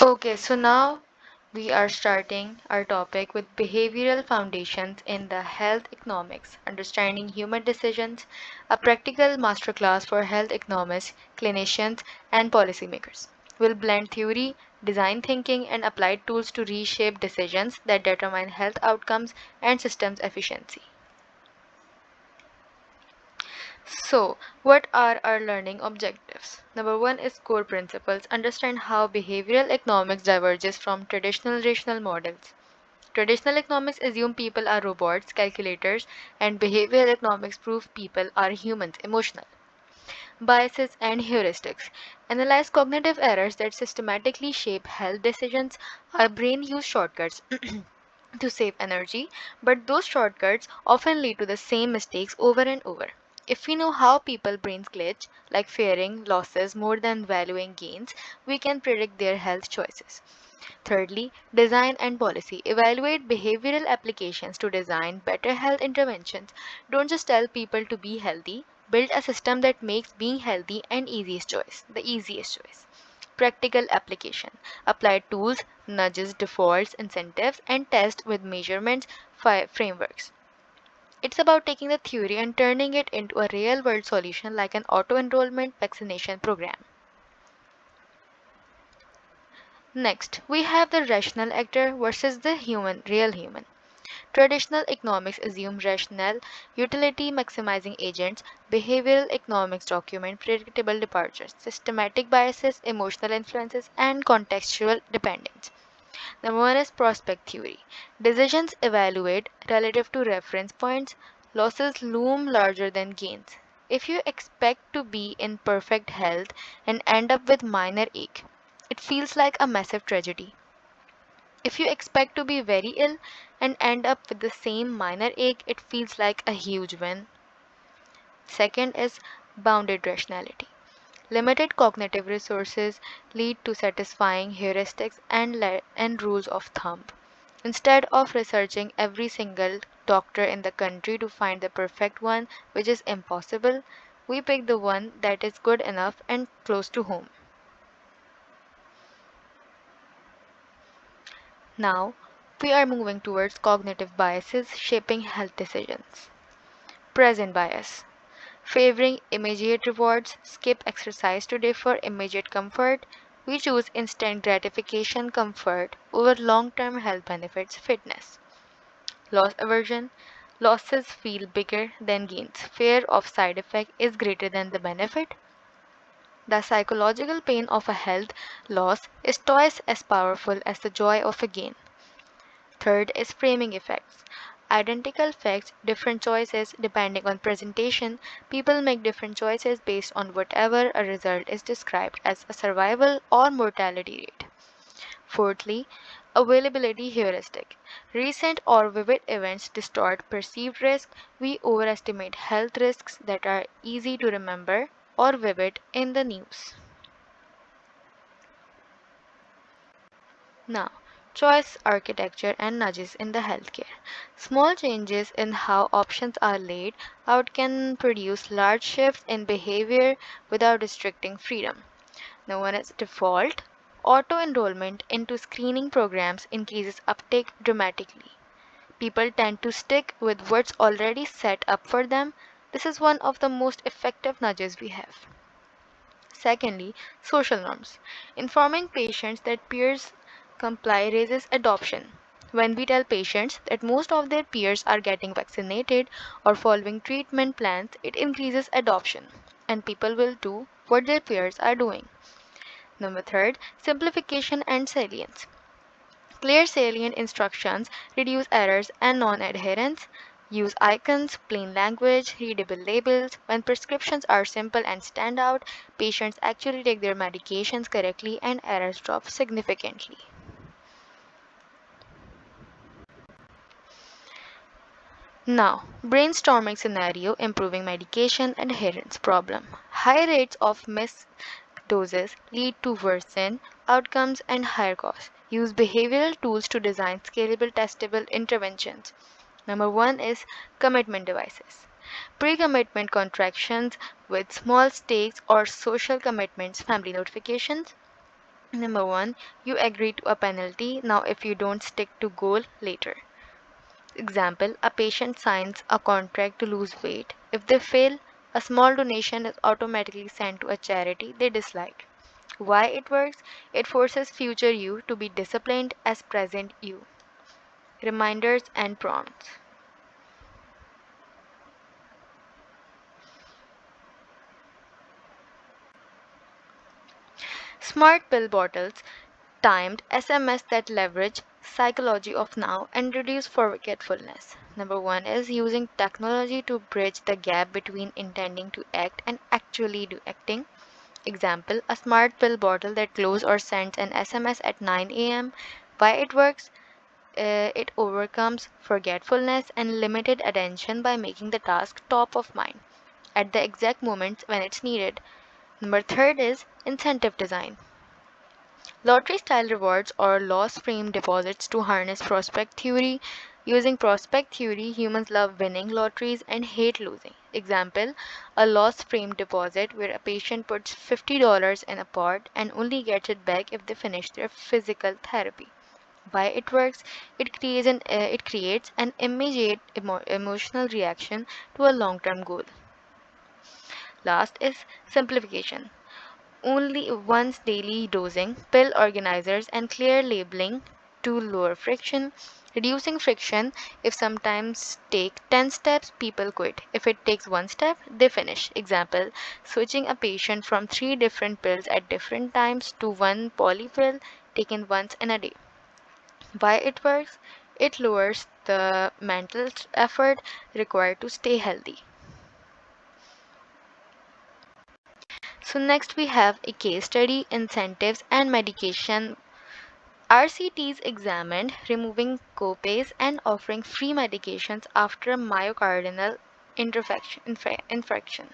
Okay, so now we are starting our topic with behavioral foundations in the health economics, understanding human decisions, a practical masterclass for health economists, clinicians, and policymakers. We'll blend theory, design thinking, and applied tools to reshape decisions that determine health outcomes and systems efficiency. So, what are our learning objectives? Number one is core principles. Understand how behavioral economics diverges from traditional rational models. Traditional economics assume people are robots, calculators, and behavioral economics prove people are humans, emotional. Biases and heuristics. Analyze cognitive errors that systematically shape health decisions. Our brain use shortcuts to save energy, but those shortcuts often lead to the same mistakes over and over. If we know how people brains glitch, like fearing losses more than valuing gains, we can predict their health choices. Thirdly, design and policy. Evaluate behavioral applications to design better health interventions. Don't just tell people to be healthy, build a system that makes being healthy the easiest choice. Practical application. Apply tools, nudges, defaults, incentives, and test with measurements frameworks. It's about taking the theory and turning it into a real world solution like an auto enrollment vaccination program. Next, we have the rational actor versus the real human. Traditional economics assume rational utility maximizing agents, behavioral economics document predictable departures, systematic biases, emotional influences, and contextual dependence. Number one is prospect theory. Decisions evaluate relative to reference points, losses loom larger than gains. If you expect to be in perfect health and end up with minor ache, it feels like a massive tragedy. If you expect to be very ill and end up with the same minor ache, it feels like a huge win. Second is bounded rationality. Limited cognitive resources lead to satisfying heuristics and rules of thumb. Instead of researching every single doctor in the country to find the perfect one, which is impossible, we pick the one that is good enough and close to home. Now, we are moving towards cognitive biases shaping health decisions. Present bias. Favoring immediate rewards, skip exercise today for immediate comfort. We choose instant gratification comfort over long term health benefits fitness. Loss aversion. Losses feel bigger than gains. Fear of side effect is greater than the benefit. The psychological pain of a health loss is twice as powerful as the joy of a gain. Third is framing effects. Identical facts, different choices depending on presentation. People make different choices based on whatever a result is described as a survival or mortality rate. Fourthly, availability heuristic. Recent or vivid events distort perceived risk. We overestimate health risks that are easy to remember or vivid in the news. Now, choice architecture and nudges in the healthcare. Small changes in how options are laid out can produce large shifts in behavior without restricting freedom. Now, one is default. Auto enrollment into screening programs increases uptake dramatically. People tend to stick with what's already set up for them. This is one of the most effective nudges we have. Secondly, social norms. Informing patients that peers comply raises adoption. When we tell patients that most of their peers are getting vaccinated or following treatment plans, it increases adoption, and people will do what their peers are doing. Number third, simplification and salience. Clear salient instructions reduce errors and non-adherence. Use icons, plain language, readable labels. When prescriptions are simple and stand out, patients actually take their medications correctly and errors drop significantly. Now, brainstorming scenario improving medication adherence problem. High rates of missed doses lead to worsened outcomes and higher costs. Use behavioral tools to design scalable, testable interventions. Number one is commitment devices. Pre commitment contractions with small stakes or social commitments, family notifications. Number one, you agree to a penalty now if you don't stick to goal later. Example, a patient signs a contract to lose weight. If they fail, a small donation is automatically sent to a charity they dislike. Why it works? It forces future you to be disciplined as present you. Reminders and prompts. Smart pill bottles, timed SMS that leverage psychology of now and reduce forgetfulness. Number one is using technology to bridge the gap between intending to act and actually do acting. Example, a smart pill bottle that glows or sends an SMS at 9 a.m. Why it works? It overcomes forgetfulness and limited attention by making the task top of mind at the exact moments when it's needed. Number third is incentive design. Lottery style rewards or loss frame deposits to harness prospect theory. Using prospect theory, humans love winning lotteries and hate losing. Example, a loss frame deposit where a patient puts $50 in a pot and only gets it back if they finish their physical therapy. Why it works? It creates an immediate emotional reaction to a long term goal. Last is simplification. Only once daily dosing, pill organizers, and clear labeling to lower friction. Reducing friction, if sometimes take 10 steps, people quit. If it takes one step, they finish. Example, switching a patient from 3 different pills at different times to one poly pill taken once in a day. Why it works? It lowers the mental effort required to stay healthy. So next we have a case study, incentives and medication. RCTs examined removing copays and offering free medications after a myocardial infarction.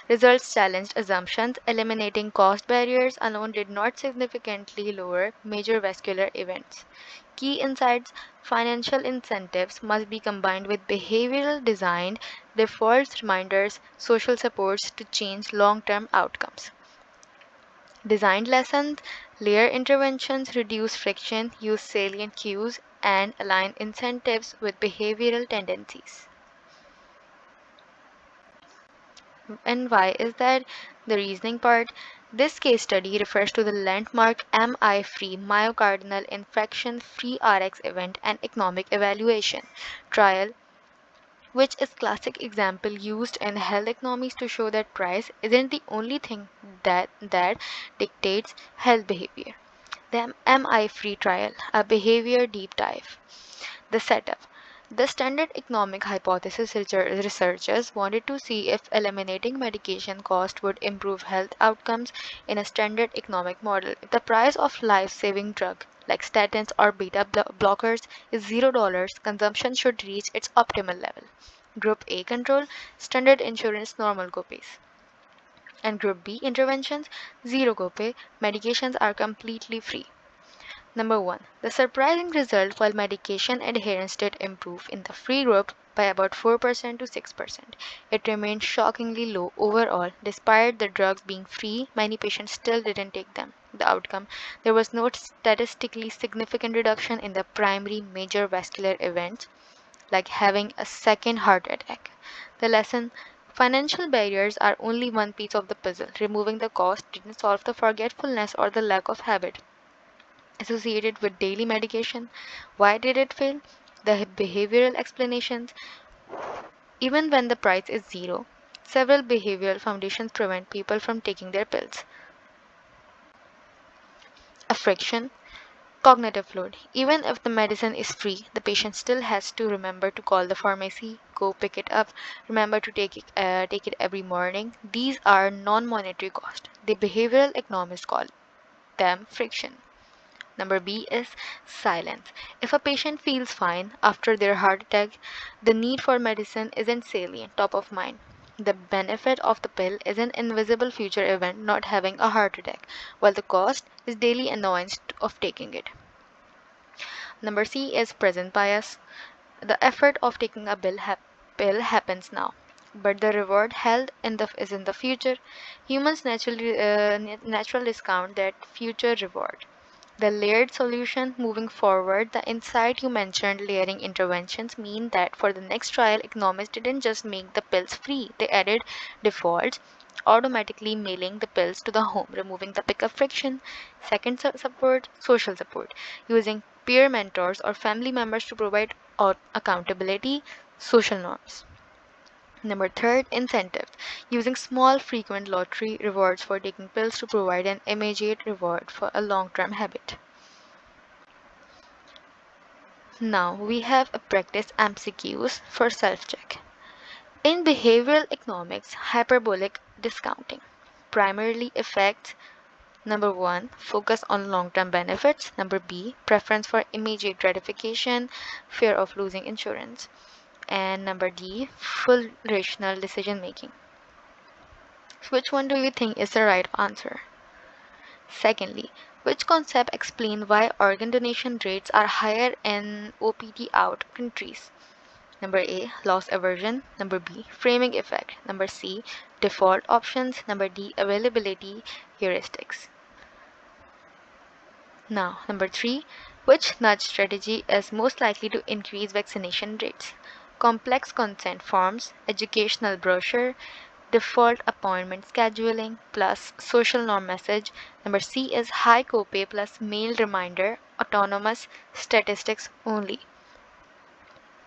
Results challenged assumptions. Eliminating cost barriers alone did not significantly lower major vascular events. Key insights: financial incentives must be combined with behavioral design, defaults, reminders, social supports to change long term outcomes. Designed lessons, layer interventions, reduce friction, use salient cues, and align incentives with behavioral tendencies. And why is that? The reasoning part. This case study refers to the landmark MI-free myocardial infarction-free RX event and economic evaluation trial, which is classic example used in health economics to show that price isn't the only thing that dictates health behavior. The MI free trial, a behavior deep dive. The setup. The standard economic hypothesis researchers wanted to see if eliminating medication cost would improve health outcomes in a standard economic model. If the price of life-saving drug like statins or beta blockers is $0, consumption should reach its optimal level. Group A control, standard insurance normal copays. And Group B interventions, zero copay, medications are completely free. Number 1. The surprising result, while medication adherence did improve in the free group by about 4% to 6%, it remained shockingly low overall. Despite the drugs being free, many patients still didn't take them. The outcome: there was no statistically significant reduction in the primary major vascular events like having a second heart attack. The lesson: financial barriers are only one piece of the puzzle. Removing the cost didn't solve the forgetfulness or the lack of habit associated with daily medication. Why did it fail? The behavioral explanations. Even when the price is zero, several behavioral foundations prevent people from taking their pills. A friction, cognitive load. Even if the medicine is free, the patient still has to remember to call the pharmacy, go pick it up, remember to take it every morning. These are non-monetary costs. The behavioral economists call them friction. Number B is silence. If a patient feels fine after their heart attack, the need for medicine isn't salient, top of mind. The benefit of the pill is an invisible future event, not having a heart attack, while the cost is daily annoyance of taking it. Number C is present bias. The effort of taking a pill happens now. but the reward held is in the future. Humans natural discount that future reward. The layered solution moving forward, the insight you mentioned, layering interventions mean that for the next trial, economists didn't just make the pills free, they added defaults, automatically mailing the pills to the home, removing the pickup friction. Second, support, social support, using peer mentors or family members to provide accountability, social norms. Number third, incentives, using small frequent lottery rewards for taking pills to provide an immediate reward for a long-term habit. Now we have a practice MCQs for self-check. In behavioral economics, hyperbolic discounting primarily affects number 1, focus on long-term benefits, number B, preference for immediate gratification, fear of losing insurance, and number D, full rational decision making. So which one do you think is the right answer? Secondly, which concept explain why organ donation rates are higher in OPT out countries? Number A, loss aversion. Number B, framing effect. Number C, default options. Number D, availability heuristics. Now, number 3, which nudge strategy is most likely to increase vaccination rates? Complex consent forms, educational brochure, default appointment scheduling plus social norm message. Number C is high copay plus mail reminder, autonomous statistics only.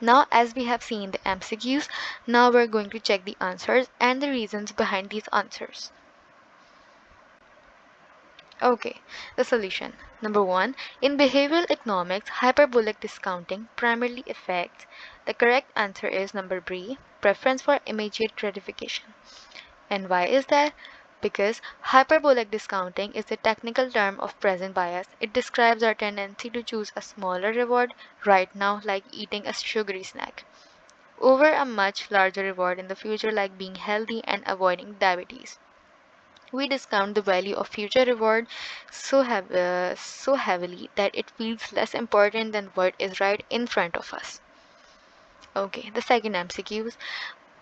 Now, as we have seen the MCQs, now we're going to check the answers and the reasons behind these answers. Okay, the solution. Number 1, in behavioral economics, hyperbolic discounting primarily affects. The correct answer is number B, preference for immediate gratification. And why is that? Because hyperbolic discounting is a technical term of present bias. It describes our tendency to choose a smaller reward right now, like eating a sugary snack, over a much larger reward in the future, like being healthy and avoiding diabetes. We discount the value of future reward so heavily that it feels less important than what is right in front of us. Okay, the second MCQ.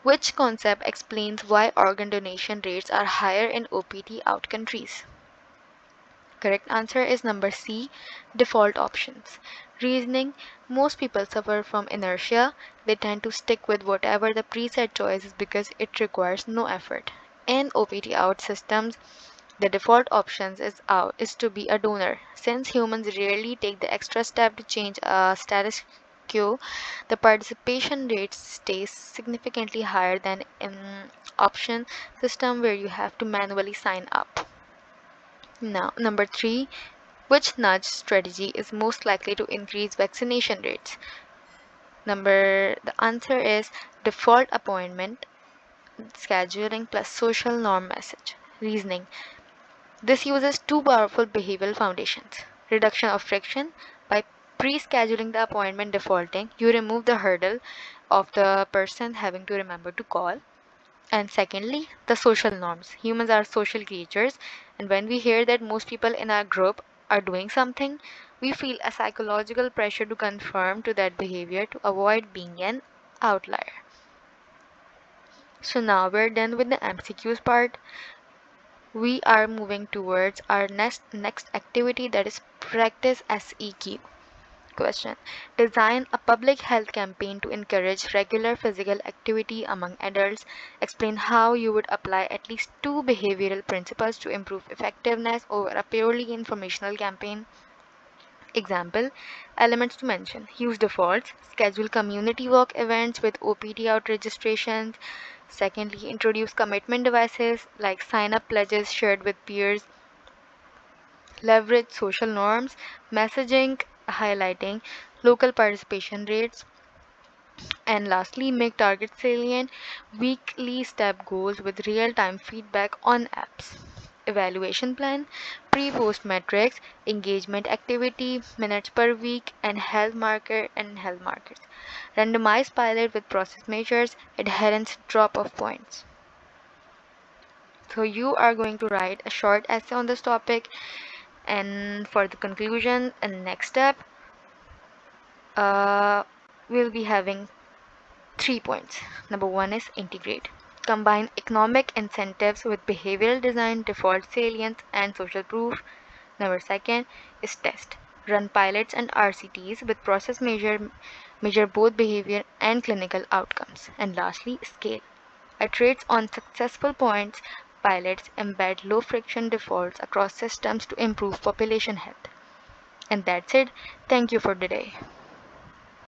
Which concept explains why organ donation rates are higher in OPT out countries? Correct answer is number C, default options. Reasoning, most people suffer from inertia. They tend to stick with whatever the preset choice is because it requires no effort. In OPT out systems, the default options is to be a donor. Since humans rarely take the extra step to change a status quo, the participation rate stays significantly higher than in option system where you have to manually sign up. Now, number 3, which nudge strategy is most likely to increase vaccination rates? The answer is default appointment scheduling plus social norm message. Reasoning, this uses two powerful behavioral foundations. Reduction of friction. By pre-scheduling the appointment defaulting, you remove the hurdle of the person having to remember to call. And secondly, the social norms. Humans are social creatures, and when we hear that most people in our group are doing something, we feel a psychological pressure to conform to that behavior to avoid being an outlier. So now we're done with the MCQs part. We are moving towards our next activity, that is practice SEQ. Question. Design a public health campaign to encourage regular physical activity among adults. Explain how you would apply at least two behavioral principles to improve effectiveness over a purely informational campaign. Example, elements to mention. Use defaults. Schedule community walk events with OPT out registrations. Secondly, introduce commitment devices like sign up pledges shared with peers. Leverage social norms, messaging highlighting local participation rates. And lastly, make target salient weekly step goals with real time feedback on apps. Evaluation plan, pre post metrics, engagement activity, minutes per week, and health markers. Randomized pilot with process measures, adherence drop off points. So you are going to write a short essay on this topic, and for the conclusion and next step, uh, we'll be having 3 points. Number 1 is integrate. Combine economic incentives with behavioral design, default salience, and social proof. Number 2 is test. Run pilots and RCTs with process measure both behavior and clinical outcomes. And lastly, scale. Iterates on successful points. Pilots embed low friction defaults across systems to improve population health. And that's it. Thank you for today.